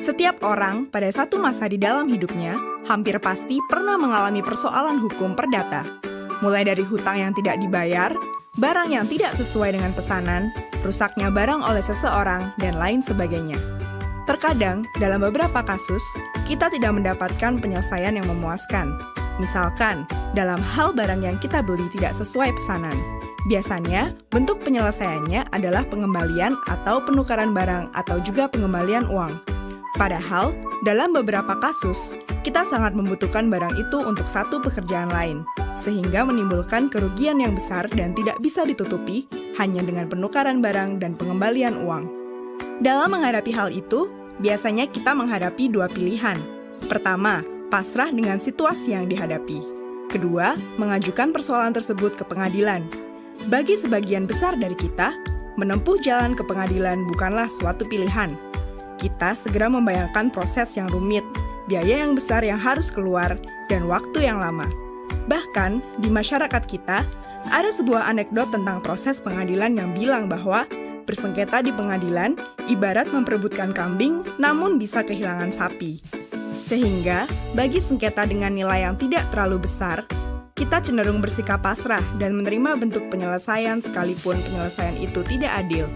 Setiap orang pada satu masa di dalam hidupnya hampir pasti pernah mengalami persoalan hukum perdata. Mulai dari hutang yang tidak dibayar, barang yang tidak sesuai dengan pesanan, rusaknya barang oleh seseorang, dan lain sebagainya. Terkadang, dalam beberapa kasus, kita tidak mendapatkan penyelesaian yang memuaskan. Misalkan, dalam hal barang yang kita beli tidak sesuai pesanan. Biasanya, bentuk penyelesaiannya adalah pengembalian atau penukaran barang atau juga pengembalian uang. Padahal, dalam beberapa kasus, kita sangat membutuhkan barang itu untuk satu pekerjaan lain, sehingga menimbulkan kerugian yang besar dan tidak bisa ditutupi hanya dengan penukaran barang dan pengembalian uang. Dalam menghadapi hal itu, biasanya kita menghadapi dua pilihan. Pertama, pasrah dengan situasi yang dihadapi. Kedua, mengajukan persoalan tersebut ke pengadilan. Bagi sebagian besar dari kita, menempuh jalan ke pengadilan bukanlah suatu pilihan. Kita segera membayangkan proses yang rumit, biaya yang besar yang harus keluar, dan waktu yang lama. Bahkan, di masyarakat kita, ada sebuah anekdot tentang proses pengadilan yang bilang bahwa bersengketa di pengadilan ibarat memperebutkan kambing, namun bisa kehilangan sapi. Sehingga, bagi sengketa dengan nilai yang tidak terlalu besar, kita cenderung bersikap pasrah dan menerima bentuk penyelesaian sekalipun penyelesaian itu tidak adil.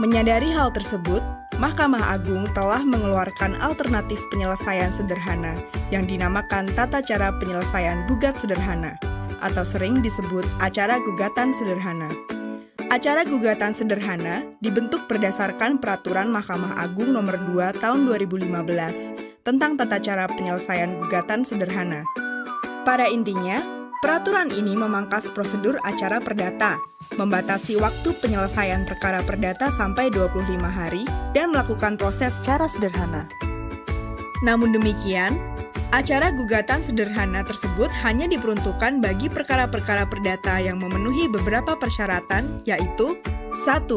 Menyadari hal tersebut, Mahkamah Agung telah mengeluarkan alternatif penyelesaian sederhana yang dinamakan Tata Cara Penyelesaian Gugat Sederhana, atau sering disebut Acara Gugatan Sederhana. Acara Gugatan Sederhana dibentuk berdasarkan Peraturan Mahkamah Agung Nomor 2 Tahun 2015 tentang Tata Cara Penyelesaian Gugatan Sederhana. Pada intinya, peraturan ini memangkas prosedur acara perdata, membatasi waktu penyelesaian perkara perdata sampai 25 hari, dan melakukan proses secara sederhana. Namun demikian, acara gugatan sederhana tersebut hanya diperuntukkan bagi perkara-perkara perdata yang memenuhi beberapa persyaratan, yaitu 1.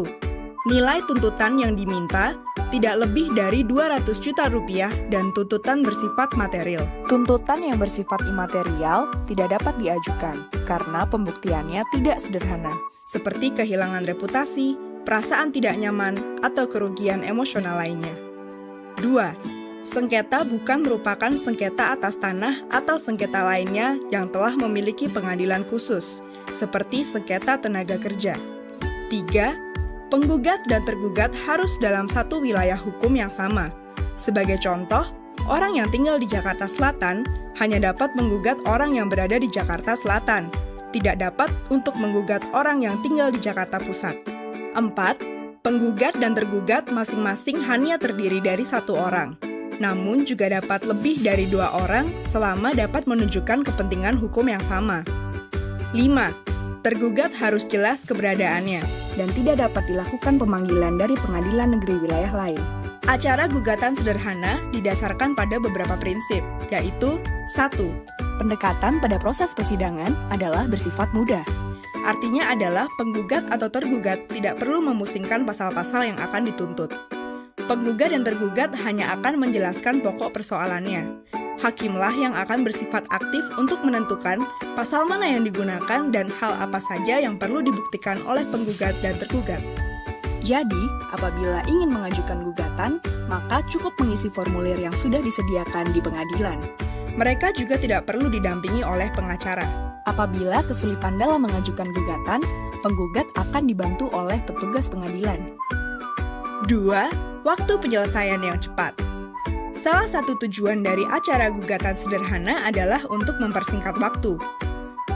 Nilai tuntutan yang diminta tidak lebih dari 200 juta rupiah dan tuntutan bersifat material. Tuntutan yang bersifat imaterial tidak dapat diajukan karena pembuktiannya tidak sederhana, seperti kehilangan reputasi, perasaan tidak nyaman, atau kerugian emosional lainnya. 2. Sengketa bukan merupakan sengketa atas tanah atau sengketa lainnya yang telah memiliki pengadilan khusus, seperti sengketa tenaga kerja. 3. Penggugat dan tergugat harus dalam satu wilayah hukum yang sama. Sebagai contoh, orang yang tinggal di Jakarta Selatan hanya dapat menggugat orang yang berada di Jakarta Selatan, tidak dapat untuk menggugat orang yang tinggal di Jakarta Pusat. 4. Penggugat dan tergugat masing-masing hanya terdiri dari satu orang, namun juga dapat lebih dari 2 orang selama dapat menunjukkan kepentingan hukum yang sama. 5. Tergugat harus jelas keberadaannya dan tidak dapat dilakukan pemanggilan dari pengadilan negeri wilayah lain. Acara gugatan sederhana didasarkan pada beberapa prinsip, yaitu 1. Pendekatan pada proses persidangan adalah bersifat mudah. Artinya adalah penggugat atau tergugat tidak perlu memusingkan pasal-pasal yang akan dituntut. Penggugat dan tergugat hanya akan menjelaskan pokok persoalannya. Hakimlah yang akan bersifat aktif untuk menentukan pasal mana yang digunakan dan hal apa saja yang perlu dibuktikan oleh penggugat dan tergugat. Jadi, apabila ingin mengajukan gugatan, maka cukup mengisi formulir yang sudah disediakan di pengadilan. Mereka juga tidak perlu didampingi oleh pengacara. Apabila kesulitan dalam mengajukan gugatan, penggugat akan dibantu oleh petugas pengadilan. 2. Waktu penyelesaian yang cepat. Salah satu tujuan dari acara gugatan sederhana adalah untuk mempersingkat waktu.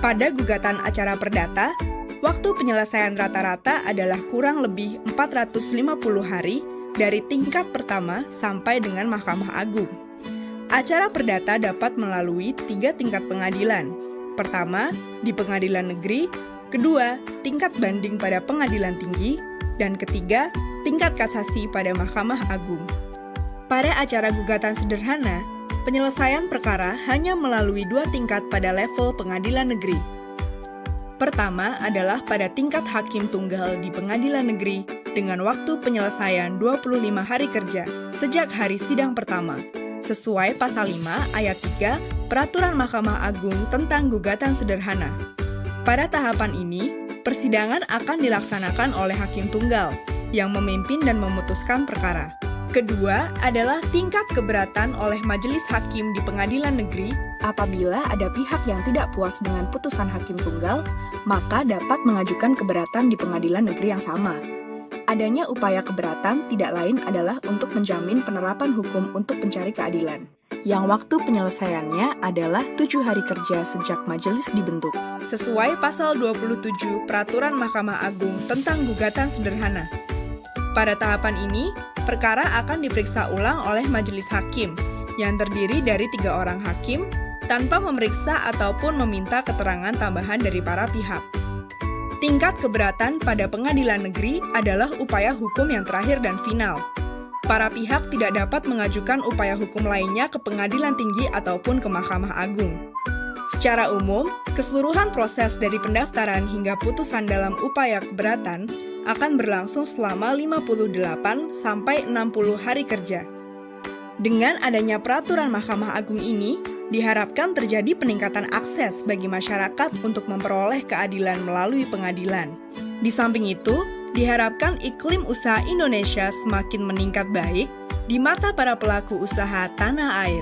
Pada gugatan acara perdata, waktu penyelesaian rata-rata adalah kurang lebih 450 hari dari tingkat pertama sampai dengan Mahkamah Agung. Acara perdata dapat melalui 3 tingkat pengadilan. Pertama, di pengadilan negeri, kedua, tingkat banding pada pengadilan tinggi, dan ketiga, tingkat kasasi pada Mahkamah Agung. Pada acara gugatan sederhana, penyelesaian perkara hanya melalui 2 tingkat pada level pengadilan negeri. Pertama adalah pada tingkat hakim tunggal di pengadilan negeri dengan waktu penyelesaian 25 hari kerja sejak hari sidang pertama, sesuai pasal 5 ayat 3 Peraturan Mahkamah Agung tentang gugatan sederhana. Pada tahapan ini, persidangan akan dilaksanakan oleh hakim tunggal yang memimpin dan memutuskan perkara. Kedua adalah tingkat keberatan oleh majelis hakim di pengadilan negeri. Apabila ada pihak yang tidak puas dengan putusan hakim tunggal, maka dapat mengajukan keberatan di pengadilan negeri yang sama. Adanya upaya keberatan tidak lain adalah untuk menjamin penerapan hukum untuk pencari keadilan, yang waktu penyelesaiannya adalah 7 hari kerja sejak majelis dibentuk. Sesuai pasal 27 Peraturan Mahkamah Agung tentang gugatan sederhana. Pada tahapan ini, perkara akan diperiksa ulang oleh majelis hakim, yang terdiri dari 3 orang hakim, tanpa memeriksa ataupun meminta keterangan tambahan dari para pihak. Tingkat keberatan pada pengadilan negeri adalah upaya hukum yang terakhir dan final. Para pihak tidak dapat mengajukan upaya hukum lainnya ke pengadilan tinggi ataupun ke Mahkamah Agung. Secara umum, keseluruhan proses dari pendaftaran hingga putusan dalam upaya keberatan akan berlangsung selama 58 sampai 60 hari kerja. Dengan adanya peraturan Mahkamah Agung ini, diharapkan terjadi peningkatan akses bagi masyarakat untuk memperoleh keadilan melalui pengadilan. Di samping itu, diharapkan iklim usaha Indonesia semakin meningkat baik di mata para pelaku usaha tanah air.